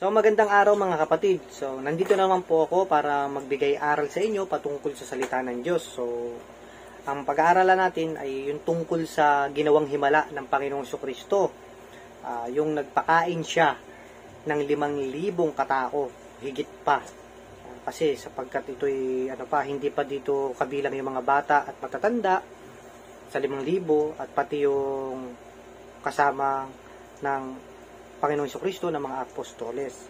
So magandang araw mga kapatid. So nandito naman po ako para magbigay aral sa inyo patungkol sa salita ng Diyos. So ang pag-aaralan natin ay yung tungkol sa ginawang himala ng Panginoong Jesucristo. Yung nagpakain siya ng 5,000 katao, higit pa. Kasi sapagkat ito'y hindi pa dito kabilang yung mga bata at matatanda sa 5,000 at pati yung kasama ng Panginoong Jesucristo ng mga apostoles.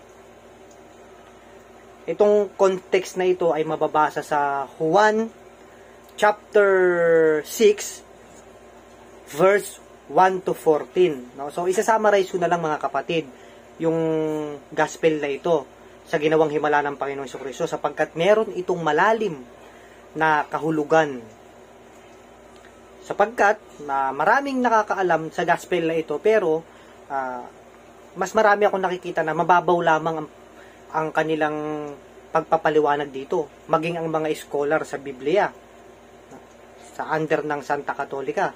Itong context na ito ay mababasa sa Juan chapter 6 verse 1 to 14. No? So isa-summarize ko na lang mga kapatid yung gospel na ito sa ginawang himala ng Panginoong Jesucristo sapagkat meron itong malalim na kahulugan. Sapagkat maraming nakakaalam sa gospel na ito pero mas marami akong nakikita na mababaw lamang ang kanilang pagpapaliwanag dito. Maging ang mga scholar sa Biblia, sa under ng Santa Katolika.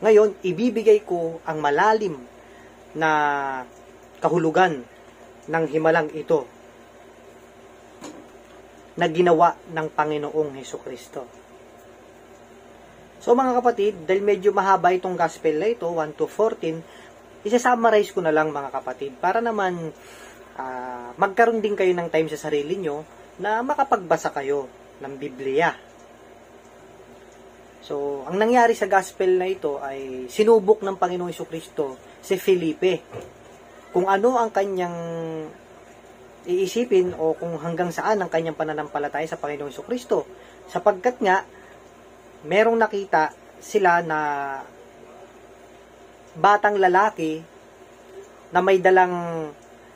Ngayon, ibibigay ko ang malalim na kahulugan ng himalang ito na ginawa ng Panginoong Jesucristo. So mga kapatid, dahil medyo mahaba itong gospel na ito, 1 to 14, isa-summarize ko na lang mga kapatid para naman magkaroon din kayo ng time sa sarili nyo na makapagbasa kayo ng Biblia. So, ang nangyari sa gospel na ito ay sinubok ng Panginoong Jesucristo si Felipe kung ano ang kanyang iisipin o kung hanggang saan ang kanyang pananampalataya sa Panginoong Jesucristo. Sapagkat nga, merong nakita sila na batang lalaki na may dalang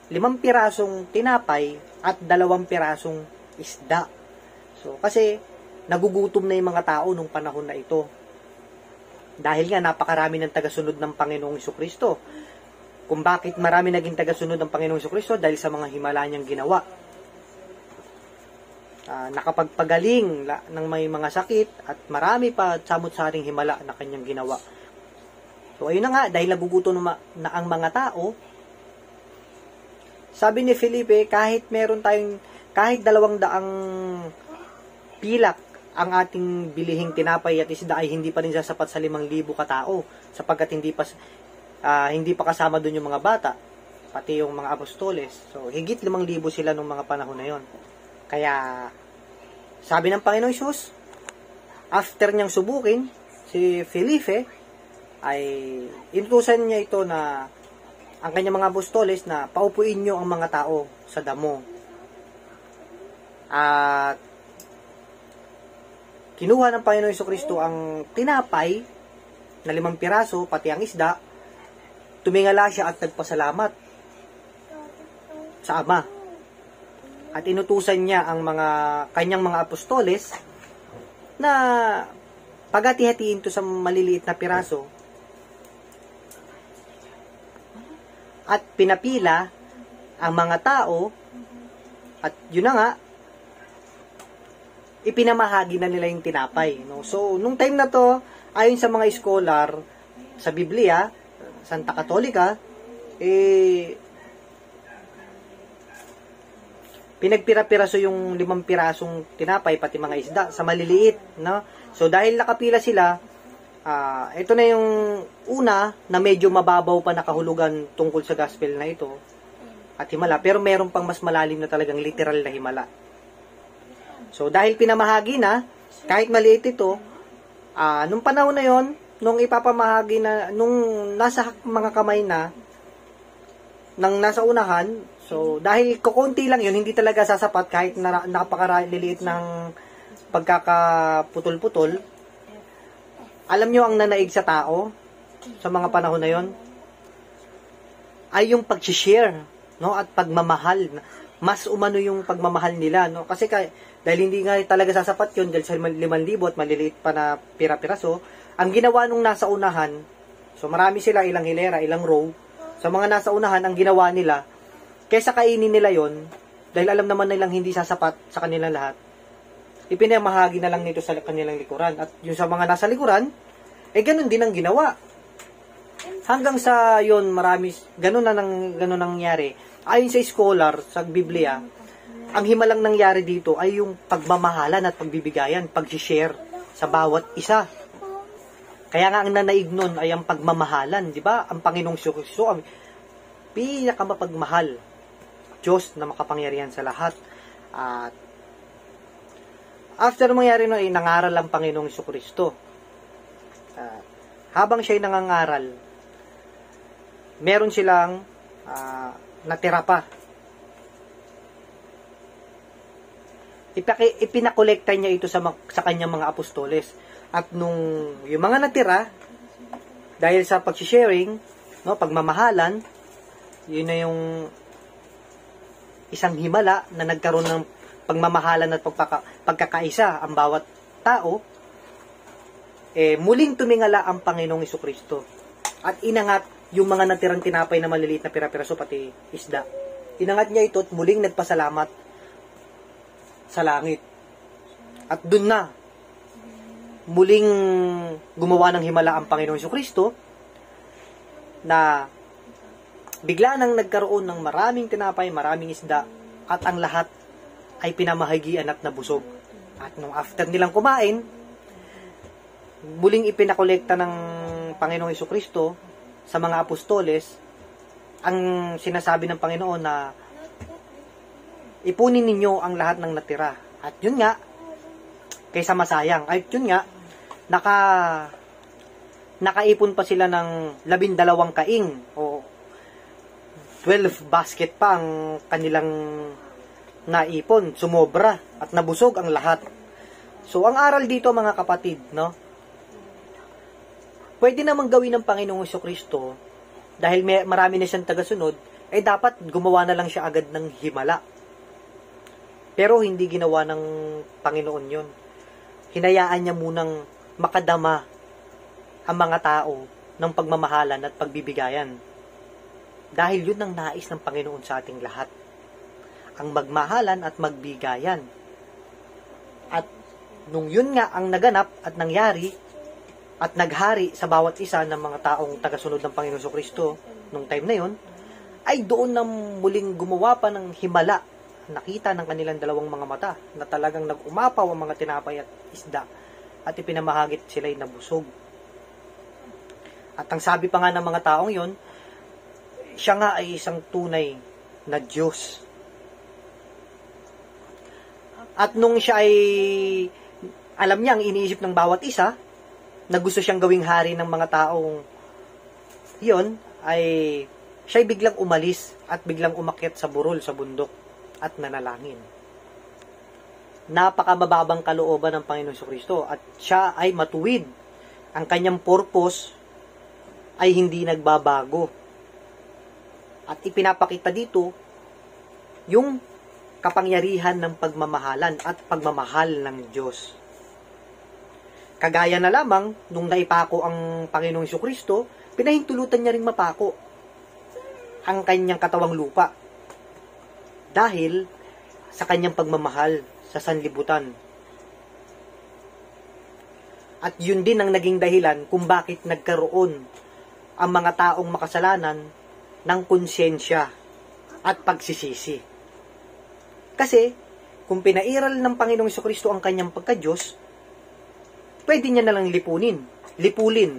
5 pirasong tinapay at 2 pirasong isda. So, kasi nagugutom na yung mga tao nung panahon na ito. Dahil nga napakarami ng tagasunod ng Panginoong Jesucristo. Kung bakit marami naging tagasunod ng Panginoong Jesucristo? Dahil sa mga himala niyang ginawa. Nakapagpagaling ng may mga sakit at marami pa samot-saring himala na kanyang ginawa. So, ayun na nga, dahil nagugutom na ang mga tao, sabi ni Felipe, kahit 200 pilak ang ating bilihing tinapay at isda ay hindi pa rin sasapat sa 5,000 katao, sapagkat hindi pa kasama doon yung mga bata, pati yung mga apostoles. So, higit 5,000 sila nung mga panahon na yon. Kaya, sabi ng Panginoong Hesus, after niyang subukin, si Felipe, ay inutusan niya ito na ang kanyang mga apostoles na paupuin nyo ang mga tao sa damo. At kinuha ng Panginoong Jesucristo ang tinapay na 5 piraso, pati ang isda, tumingala siya at nagpasalamat sa Ama. At inutusan niya ang kanyang mga apostoles na paghati-hatiin to sa maliliit na piraso at pinapila ang mga tao at yun na nga, ipinamahagi na nila yung tinapay. No? So, nung time na to, ayon sa mga scholar sa Biblia, Santa Katolika, pinagpira-piraso yung 5 pirasong tinapay, pati mga isda, sa maliliit. No? So, dahil nakapila sila, ito na yung una na medyo mababaw pa na kahulugan tungkol sa gospel na ito at himala, pero meron pang mas malalim na talagang literal na himala. So dahil pinamahagi na, kahit maliit ito, nung panahon na yon, nung ipapamahagi na, nung nasa mga kamay na nang nasa unahan, so dahil kukunti lang yun, hindi talaga sasapat kahit napakaliliit ng pagkakaputol-putol. Alam nyo ang nanaig sa tao sa mga panahon na yon ay yung pag-share, no, at pagmamahal. Mas umano yung pagmamahal nila, no, kasi dahil hindi nga talaga sasapat yun dahil sa 5,000 at maliliit pa na pira-piraso, ang ginawa nung nasa unahan, so marami sila, ilang hilera, ilang row, sa mga nasa unahan, ang ginawa nila, kaysa kainin nila yon dahil alam naman nilang hindi sasapat sa kanilang lahat, ipinamahagi na lang nito sa kanilang likuran. At yung sa mga nasa likuran, ganun din ang ginawa. Hanggang sa yon marami, ganun nangyari. Ayon sa scholar, sa Biblia, ang himalang nangyari dito ay yung pagmamahalan at pagbibigayan, pag-share sa bawat isa. Kaya nga ang nanaig nun ay ang pagmamahalan, di ba? Ang Panginoong Kristo ang pinakamapagmahal Diyos na makapangyarihan sa lahat. At after mangyari nun ay nangaral ang Panginoong Kristo. Habang siya'y nangangaral, meron silang natira pa. Ipinakolekta niya ito sa kanyang mga apostoles. At nung yung mga natira, dahil sa pag-sharing, no, pagmamahalan, yun na yung isang himala na nagkaroon ng pagmamahalan at pagkakaisa ang bawat tao, muling tumingala ang Panginoong Kristo at inangat yung mga natirang tinapay na maliliit na pira-piraso pati isda. Inangat niya ito at muling nagpasalamat sa langit. At dun na muling gumawa ng himala ang Panginoong Kristo na bigla nang nagkaroon ng maraming tinapay, maraming isda, at ang lahat ay pinamahagian at nabusog. At nung after nilang kumain, muling ipinakolekta ng Panginoong Kristo sa mga apostoles ang sinasabi ng Panginoon na ipunin ninyo ang lahat ng natira. At yun nga, kaysa masayang, ay yun nga, nakaipon pa sila ng 12 kaing o 12 basket pa ang kanilang naipon, sumobra at nabusog ang lahat. So ang aral dito mga kapatid, no? Pwede namang gawin ng Panginoong Kristo dahil marami na siyang tagasunod, ay dapat gumawa na lang siya agad ng himala. Pero hindi ginawa ng Panginoon yun. Hinayaan niya munang makadama ang mga tao ng pagmamahalan at pagbibigayan. Dahil yun ang nais ng Panginoon sa ating lahat. Ang magmahalan at magbigayan. At nung yun nga ang naganap at nangyari at naghari sa bawat isa ng mga taong tagasunod ng Panginoon Kristo nung time na yun, ay doon na muling gumawa pa ng himala. Nakita ng kanilang dalawang mga mata na talagang nag-umapaw ang mga tinapay at isda at ipinamahagit sila'y nabusog. At ang sabi pa nga ng mga taong yon, siya nga ay isang tunay na Diyos. At nung siya ay alam niya ang iniisip ng bawat isa na gusto siyang gawing hari ng mga taong yon, ay siya'y biglang umalis at biglang umakyat sa burol sa bundok at nanalangin. Napakamababang kalooban ng Panginoon Kristo at siya ay matuwid. Ang kanyang purpose ay hindi nagbabago. At ipinapakita dito yung kapangyarihan ng pagmamahalan at pagmamahal ng Diyos. Kagaya na lamang nung naipako ang Panginoong Kristo, pinahintulutan niya ring mapako ang kanyang katawang lupa dahil sa kanyang pagmamahal sa sanlibutan. At yun din ang naging dahilan kung bakit nagkaroon ang mga taong makasalanan ng konsyensya at pagsisisi. Kasi, kung pinairal ng Panginoong Kristo ang kanyang pagka-Diyos, pwede niya nalang lipulin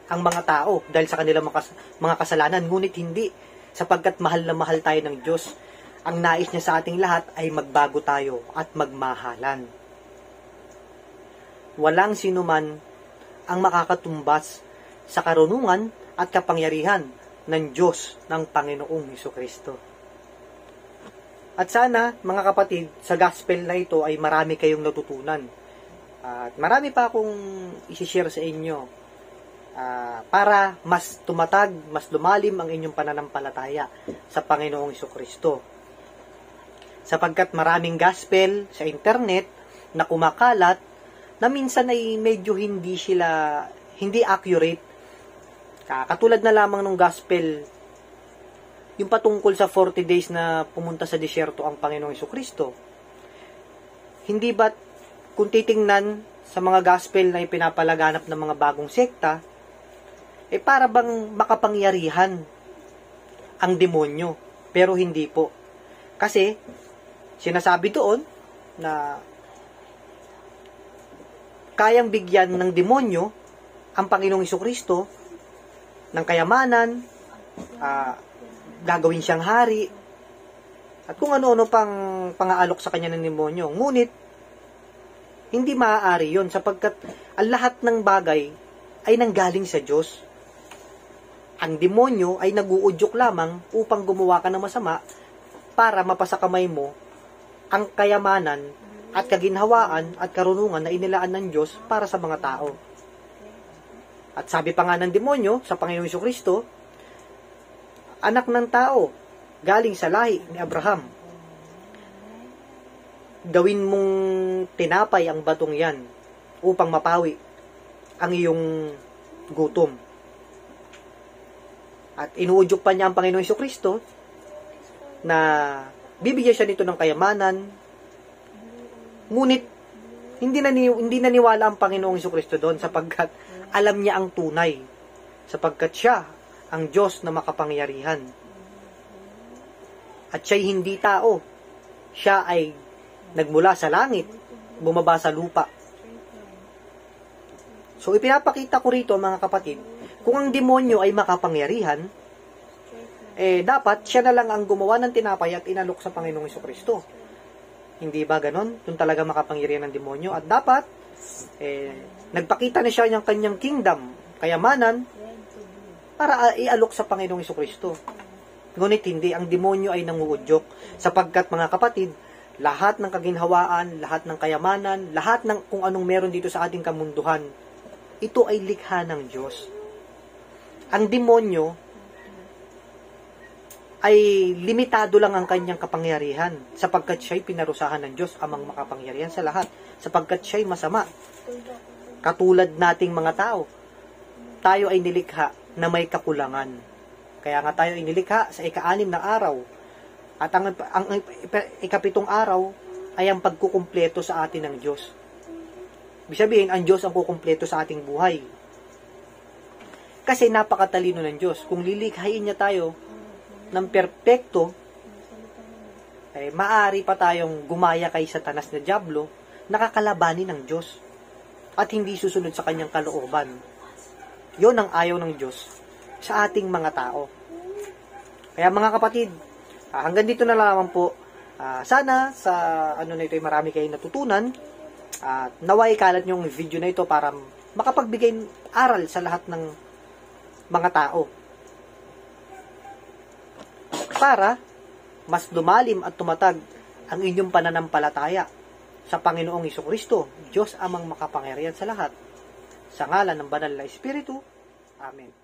ang mga tao dahil sa kanilang mga kasalanan, ngunit hindi, sapagkat mahal na mahal tayo ng Diyos. Ang nais niya sa ating lahat ay magbago tayo at magmahalan. Walang sinuman ang makakatumbas sa karunungan at kapangyarihan ng Diyos ng Panginoong Kristo. At sana, mga kapatid, sa gospel na ito ay marami kayong natutunan. At marami pa akong isi-share sa inyo para mas tumatag, mas lumalim ang inyong pananampalataya sa Panginoong Kristo. Sapagkat maraming gospel sa internet na kumakalat na minsan ay medyo hindi accurate. Katulad na lamang ng gospel, yung patungkol sa 40 days na pumunta sa disyerto ang Panginoong Kristo. Hindi ba't kung titingnan sa mga gospel na ipinapalaganap ng mga bagong sekta, para bang makapangyarihan ang demonyo. Pero hindi po. Kasi, sinasabi doon na kayang bigyan ng demonyo ang Panginoong Jesucristo ng kayamanan, gagawin siyang hari, at kung ano-ano pang pangaalok sa kanya ng demonyo. Ngunit, hindi maaari yon sapagkat ang lahat ng bagay ay nanggaling sa Diyos. Ang demonyo ay naguudyok lamang upang gumawa ka ng masama para mapasa kamay mo ang kayamanan at kaginhawaan at karunungan na inilaan ng Diyos para sa mga tao. At sabi pa nga ng demonyo sa Panginoong Jesucristo, anak ng tao, galing sa lahi ni Abraham. Gawin mong tinapay ang batong yan upang mapawi ang iyong gutom. At inuudyok pa niya ang Panginoong Jesucristo na bibigyan siya nito ng kayamanan. Ngunit, hindi naniwala ang Panginoong Jesucristo doon sapagkat alam niya ang tunay. Sapagkat siya ang Diyos na makapangyarihan. At siya'y hindi tao. Siya ay nagmula sa langit, bumaba sa lupa. So, ipinapakita ko rito, mga kapatid, kung ang demonyo ay makapangyarihan, dapat siya na lang ang gumawa ng tinapay at inalok sa Panginoong Jesucristo. Hindi ba ganon? Doon talaga makapangyarihan ng demonyo. At dapat, nagpakita na siya ng kanyang kingdom, kayamanan, para ialok sa Panginoong Jesucristo. Ngunit hindi, ang demonyo ay nanguudyok. Sapagkat, mga kapatid, lahat ng kaginhawaan, lahat ng kayamanan, lahat ng kung anong meron dito sa ating kamunduhan, ito ay likha ng Diyos. Ang demonyo ay limitado lang ang kanyang kapangyarihan sapagkat siya'y pinarusahan ng Diyos, amang makapangyarihan sa lahat, sapagkat siya'y masama. Katulad nating mga tao, tayo ay nilikha na may kakulangan. Kaya nga tayo ay nilikha sa ika-6 na araw. At ang ika-7 araw ay ang pagkukumpleto sa atin ng Diyos. Ibig sabihin, ang Diyos ang kukumpleto sa ating buhay. Kasi napakatalino ng Diyos. Kung lilikhain niya tayo ng perpekto, maaari pa tayong gumaya kay Satanas na dyablo, nakakalabanin ng Diyos at hindi susunod sa kanyang kalooban. Yon ang ayaw ng Diyos sa ating mga tao. Kaya mga kapatid, hanggang dito na lamang po. Sana sa na ito ay marami kayong natutunan at naway kalat yung video na ito para makapagbigay aral sa lahat ng mga tao. Para mas lumalim at tumatag ang inyong pananampalataya sa Panginoong Jesucristo, Diyos amang makapangyarihan sa lahat. Sa ngalan ng Banal na Espiritu. Amen.